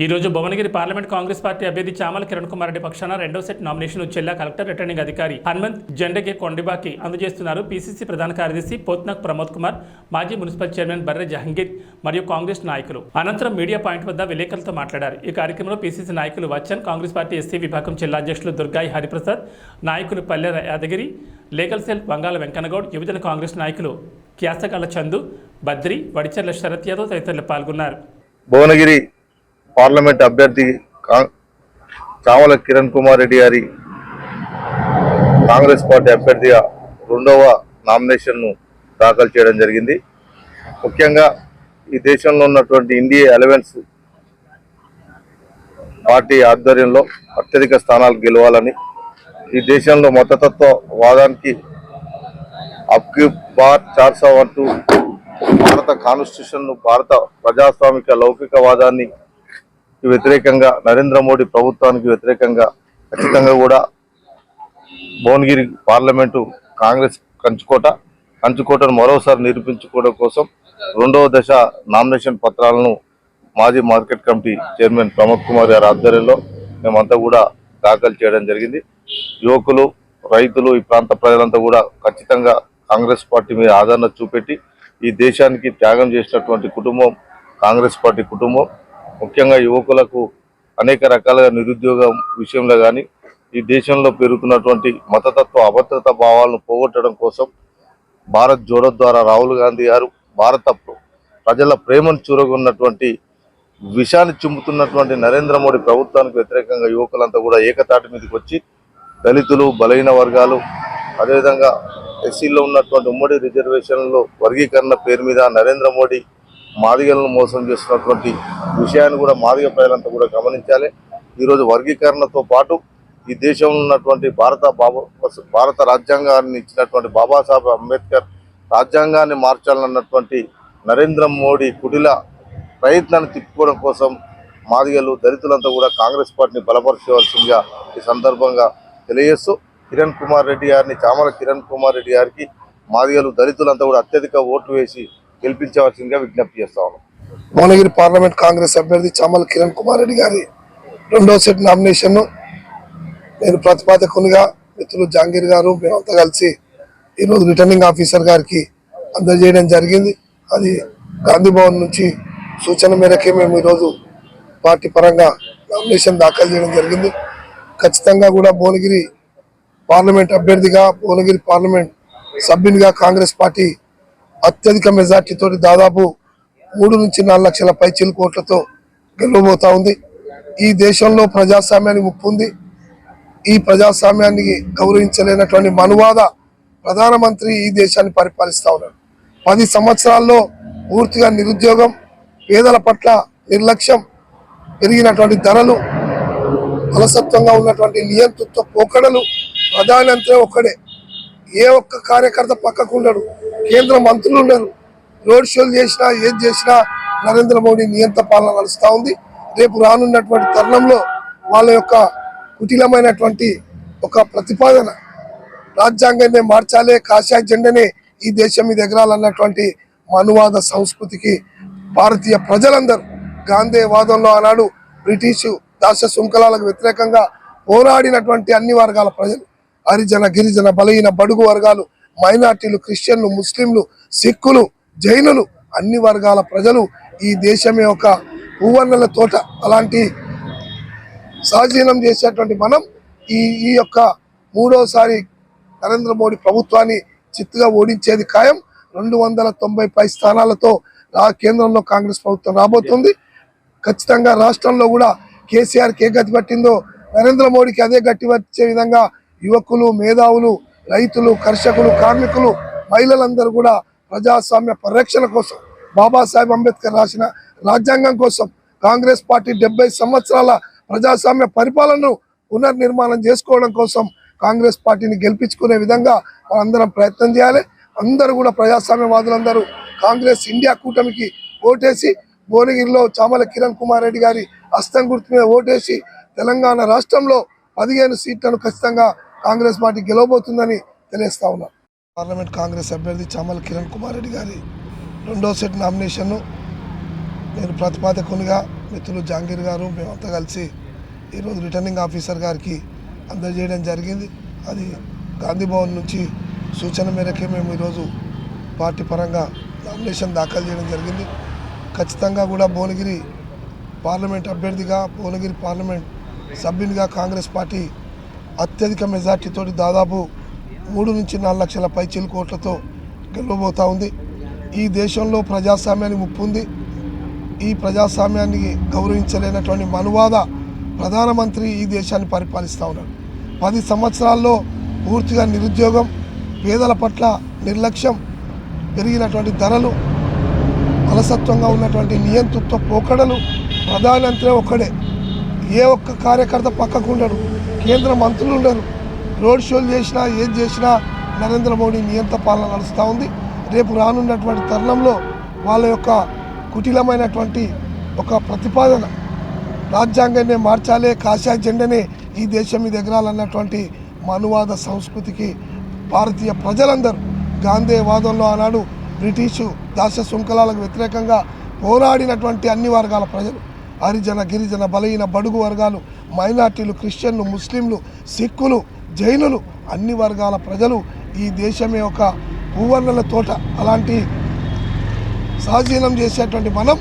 ఈ రోజు Bhuvanagiri parliament Congress party అభ్యర్థి చామల కిరణ్ కుమార్ రెడ్డి పక్షాన రెండో సెట్ నామినేషన్ జిల్లా కలెక్టర్ రిటర్నింగ్ అధికారి హనుమంత్ జెండగే కొండిబాకి అందజేస్తున్నారు. పీసీసీ ప్రధాన కార్యదర్శి పోత్నాక్ ప్రమోద్ కుమార్, మాజీ మున్సిపల్ చైర్మన్ బర్రె జహంగీర్ మరియు కాంగ్రెస్ నాయకులు. అనంతరం మీడియా పాయింట్ వద్ద విలేకరులతో మాట్లాడారు. ఈ కార్యక్రమంలో పీసీసీ నాయకులు వచ్చన్, కాంగ్రెస్ పార్టీ ఎస్సీ విభాగం జిల్లా అధ్యక్షులు దుర్గాయి హరిప్రసాద్, నాయకులు పల్లె యాదగిరి, లీగల్ సెల్ వంగాల వెంకన్నగౌడ్, యువజన కాంగ్రెస్ నాయకులు క్యాసగాల చందు, బద్రి, వడిచెర్ల శరత్ యాదవ్ తదితరులు పాల్గొన్నారు. భువనగిరి పార్లమెంట్ అభ్యర్థి చామల కిరణ్ కుమార్ రెడ్డి గారి కాంగ్రెస్ పార్టీ అభ్యర్థిగా రెండవ నామినేషన్ను దాఖలు చేయడం జరిగింది. ముఖ్యంగా ఈ దేశంలో ఉన్నటువంటి ఇండియా అలవెన్స్ పార్టీ ఆధ్వర్యంలో అత్యధిక స్థానాలు గెలవాలని, ఈ దేశంలో మతతత్వ వాదానికి అబ్కి బార్ 402 భారత కాన్స్టిట్యూషన్ను, భారత ప్రజాస్వామిక లౌకికవాదాన్ని వ్యతిరేకంగా, నరేంద్ర మోడీ ప్రభుత్వానికి వ్యతిరేకంగా ఖచ్చితంగా కూడా భువనగిరి పార్లమెంటు కాంగ్రెస్ కంచుకోటను మరోసారి నిరూపించుకోవడం కోసం రెండవ దశ నామినేషన్ పత్రాలను మాజీ market committee chairman Pramod Kumar గారి ఆధ్వర్యంలో మేమంతా కూడా దాఖలు చేయడం జరిగింది. యువకులు, రైతులు, ఈ ప్రాంత ప్రజలంతా కూడా ఖచ్చితంగా కాంగ్రెస్ పార్టీ మీద ఆదరణ చూపెట్టి ఈ దేశానికి త్యాగం చేసినటువంటి కుటుంబం కాంగ్రెస్ పార్టీ కుటుంబం. ముఖ్యంగా యువకులకు అనేక రకాలుగా నిరుద్యోగం విషయంలో కానీ, ఈ దేశంలో పెరుగుతున్నటువంటి మతతత్వ అభద్రతా భావాలను పోగొట్టడం కోసం భారత్ జోడో ద్వారా రాహుల్ గాంధీ గారు భారత ప్రజల ప్రేమను చూరగొన్నటువంటి, విషాన్ని చుమ్ముతున్నటువంటి నరేంద్ర మోడీ ప్రభుత్వానికి వ్యతిరేకంగా యువకులంతా కూడా ఏకతాటి మీదకి వచ్చి దళితులు, బలహీన వర్గాలు, అదేవిధంగా ఎస్సీలో ఉన్నటువంటి ఉమ్మడి రిజర్వేషన్లో వర్గీకరణ పేరు మీద నరేంద్ర మోడీ మాదిగలను మోసం చేస్తున్నటువంటి విషయాన్ని కూడా మాదిగ ప్రజలంతా కూడా గమనించాలి. ఈరోజు వర్గీకరణతో పాటు ఈ దేశంలో ఉన్నటువంటి భారత రాజ్యాంగాన్ని ఇచ్చినటువంటి బాబాసాహెబ్ అంబేద్కర్ రాజ్యాంగాన్ని మార్చాలన్నటువంటి నరేంద్ర మోడీ కుటిల ప్రయత్నాన్ని తిప్పుకోవడం కోసం మాదిగలు, దళితులంతా కూడా కాంగ్రెస్ పార్టీని బలపరచవలసిందిగా ఈ సందర్భంగా తెలియజేస్తూ, కిరణ్ కుమార్ రెడ్డి గారిని, చామల కిరణ్ కుమార్ రెడ్డి గారికి మాదిగలు, దళితులంతా కూడా అత్యధిక ఓటు వేసి గెలిపించవలసిందిగా విజ్ఞప్తి చేస్తా ఉన్నాం. భువనగిరి పార్లమెంట్ కాంగ్రెస్ అభ్యర్థి చామల కిరణ్ కుమార్ రెడ్డి గారి రెండో సెట్ నామినేషన్ను నేను ప్రతిపాదకునిగా మిత్రులు జహంగీర్ గారు మేమంతా కలిసి ఈరోజు రిటర్నింగ్ ఆఫీసర్ గారికి అందజేయడం జరిగింది. అది గాంధీ భవన్ నుంచి సూచన మేరకే మేము ఈరోజు పార్టీ పరంగా నామినేషన్ దాఖలు చేయడం జరిగింది. ఖచ్చితంగా కూడా భువనగిరి పార్లమెంట్ అభ్యర్థిగా, భువనగిరి పార్లమెంట్ సభ్యునిగా కాంగ్రెస్ పార్టీ అత్యధిక మెజార్టీతో దాదాపు 3 నుంచి 4 లక్షల పైచిలుకు ఓట్లతో గెలవబోతా ఉంది. ఈ దేశంలో ప్రజాస్వామ్యానికి ముప్పు ఉంది. ఈ ప్రజాస్వామ్యాన్ని గౌరవించలేనటువంటి మనువాద ప్రధానమంత్రి ఈ దేశాన్ని పరిపాలిస్తూ ఉన్నారు. 10 సంవత్సరాల్లో పూర్తిగా నిరుద్యోగం, పేదల పట్ల నిర్లక్ష్యం, పెరిగినటువంటి ధరలు, అలసత్వంగా ఉన్నటువంటి నియంతృత్వ పోకడలు, ప్రధానమంత్రి ఒక్కడే, ఏ ఒక్క కార్యకర్త పక్కకు ఉండడు, కేంద్ర మంత్రులు ఉన్నారు, రోడ్ షోలు చేసినా ఏది చేసినా నరేంద్ర మోడీ నియంత్రణ పాలన నడుస్తూ ఉంది. రేపు రానున్నటువంటి తరుణంలో వాళ్ళ యొక్క కుటిలమైనటువంటి ఒక ప్రతిపాదన, రాజ్యాంగాన్ని మార్చాలే, కాషాయ జెండానే ఈ దేశం మీద ఎగరాలన్నటువంటి మనువాద సంస్కృతికి భారతీయ ప్రజలందరూ, గాంధేవాదంలో ఆనాడు బ్రిటిషు దాస శృంఖలాలకు వ్యతిరేకంగా పోరాడినటువంటి అన్ని వర్గాల ప్రజలు, హరిజన, గిరిజన, బలహీన బడుగు వర్గాలు, మైనార్టీలు, క్రిస్టియన్లు, ముస్లింలు, సిక్కులు, జైనులు, అన్ని వర్గాల ప్రజలు ఈ దేశమే ఒక పువ్వన్నెల తోట. అలాంటి సహజీవనం చేసేటువంటి మనం ఈ యొక్క మూడోసారి నరేంద్ర మోడీ ప్రభుత్వాన్ని చిత్తుగా ఓడించేది ఖాయం. 290 పై స్థానాలతో కేంద్రంలో కాంగ్రెస్ ప్రభుత్వం రాబోతుంది. ఖచ్చితంగా రాష్ట్రంలో కూడా కేసీఆర్కి ఏ గతి పట్టిందో నరేంద్ర మోడీకి అదే గట్టి వచ్చే విధంగా యువకులు, మేధావులు, రైతులు, కర్షకులు, కార్మికులు, మహిళలందరూ కూడా ప్రజాస్వామ్య పరిరక్షణ కోసం, బాబాసాహెబ్ అంబేద్కర్ రాసిన రాజ్యాంగం కోసం, కాంగ్రెస్ పార్టీ 70 సంవత్సరాల ప్రజాస్వామ్య పరిపాలనను పునర్నిర్మాణం చేసుకోవడం కోసం కాంగ్రెస్ పార్టీని గెలిపించుకునే విధంగా మనందరం ప్రయత్నం చేయాలి. అందరూ కూడా ప్రజాస్వామ్యవాదులందరూ కాంగ్రెస్ ఇండియా కూటమికి ఓటేసి భువనగిరిలో చామల కిరణ్ కుమార్ రెడ్డి గారి హస్తం గుర్తు మీద ఓటేసి తెలంగాణ రాష్ట్రంలో 15 సీట్లను ఖచ్చితంగా కాంగ్రెస్ పార్టీ గెలవబోతుందని తెలియజేస్తా ఉన్నారు. పార్లమెంట్ కాంగ్రెస్ అభ్యర్థి చామల కిరణ్ కుమార్ రెడ్డి గారి రెండో సెట్ నామినేషన్ను నేను ప్రతిపాదకునిగా మిత్రులు జాంగీర్ గారు మేమంతా కలిసి ఈరోజు రిటర్నింగ్ ఆఫీసర్ గారికి అందజేయడం జరిగింది. అది గాంధీ భవన్ నుంచి సూచన మేరకే మేము ఈరోజు పార్టీ పరంగా నామినేషన్ దాఖలు చేయడం జరిగింది. ఖచ్చితంగా కూడా భువనగిరి పార్లమెంట్ అభ్యర్థిగా, భువనగిరి పార్లమెంట్ సభ్యునిగా కాంగ్రెస్ పార్టీ అత్యధిక మెజార్టీతోటి దాదాపు 3 నుంచి 4 లక్షల పైచిలు కోట్లతో గెలవబోతూ ఉంది. ఈ దేశంలో ప్రజాస్వామ్యానికి ముప్పు ఉంది. ఈ ప్రజాస్వామ్యాన్ని గౌరవించలేనటువంటి మనువాద ప్రధానమంత్రి ఈ దేశాన్ని పరిపాలిస్తూ ఉన్నారు. 10 సంవత్సరాల్లో పూర్తిగా నిరుద్యోగం, పేదల పట్ల నిర్లక్ష్యం, పెరిగినటువంటి ధరలు, అలసత్వంగా ఉన్నటువంటి నియంతృత్వ పోకడలు, ప్రధానమంత్రి ఒక్కడే, ఏ ఒక్క కార్యకర్త పక్కకు ఉండడు, కేంద్ర మంత్రులు ఉండరు, రోడ్ షోలు చేసినా ఏది చేసినా నరేంద్ర మోడీ నియంత పాలన నడుస్తూ ఉంది. రేపు రానున్నటువంటి తరుణంలో వాళ్ళ యొక్క కుటిలమైనటువంటి ఒక ప్రతిపాదన, రాజ్యాంగాన్ని మార్చాలే, కాషాయ జెండనే ఈ దేశం మీద ఎగరాలన్నటువంటి మనువాద సంస్కృతికి భారతీయ ప్రజలందరూ గాంధేయవాదంలో ఆనాడు బ్రిటిషు దాస్య శృంఖలాలకు వ్యతిరేకంగా పోరాడినటువంటి అన్ని వర్గాల ప్రజలు, హరిజన, గిరిజన, బలహీన, బడుగు వర్గాలు, మైనార్టీలు, క్రిస్టియన్లు, ముస్లింలు, సిక్కులు, జైనులు, అన్ని వర్గాల ప్రజలు ఈ దేశమే ఒక పువ్వన్నెల తోట. అలాంటి స్వాధీనం చేసేటువంటి మనం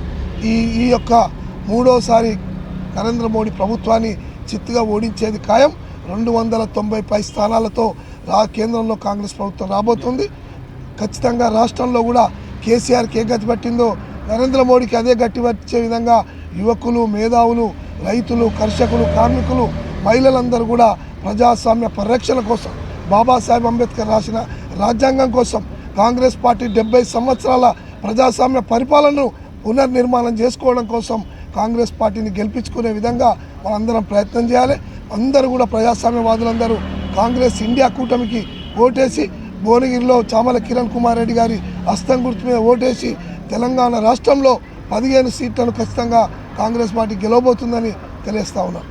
ఈ యొక్క 3వసారి నరేంద్ర మోడీ ప్రభుత్వాన్ని చిత్తుగా ఓడించేది ఖాయం. 290 పై స్థానాలతో కేంద్రంలో కాంగ్రెస్ ప్రభుత్వం రాబోతుంది. ఖచ్చితంగా రాష్ట్రంలో కూడా కేసీఆర్కి ఏ గతి పట్టిందో నరేంద్ర మోడీకి అదే గట్టి వచ్చే విధంగా యువకులు, మేధావులు, రైతులు, కర్షకులు, కార్మికులు, మహిళలందరూ కూడా ప్రజాస్వామ్య పరిరక్షణ కోసం, బాబాసాహెబ్ అంబేద్కర్ రాసిన రాజ్యాంగం కోసం, కాంగ్రెస్ పార్టీ 70 సంవత్సరాల ప్రజాస్వామ్య పరిపాలనను పునర్నిర్మాణం చేసుకోవడం కోసం కాంగ్రెస్ పార్టీని గెలిపించుకునే విధంగా మనందరం ప్రయత్నం చేయాలి. అందరూ కూడా ప్రజాస్వామ్యవాదులందరూ కాంగ్రెస్ ఇండియా కూటమికి ఓటేసి, భువనగిరిలో చామల కిరణ్ కుమార్ రెడ్డి గారి హస్తం గుర్తు మీద ఓటేసి తెలంగాణ రాష్ట్రంలో 15 సీట్లను ఖచ్చితంగా కాంగ్రెస్ పార్టీ గెలవబోతుందని తెలియజేస్తా ఉన్నాం.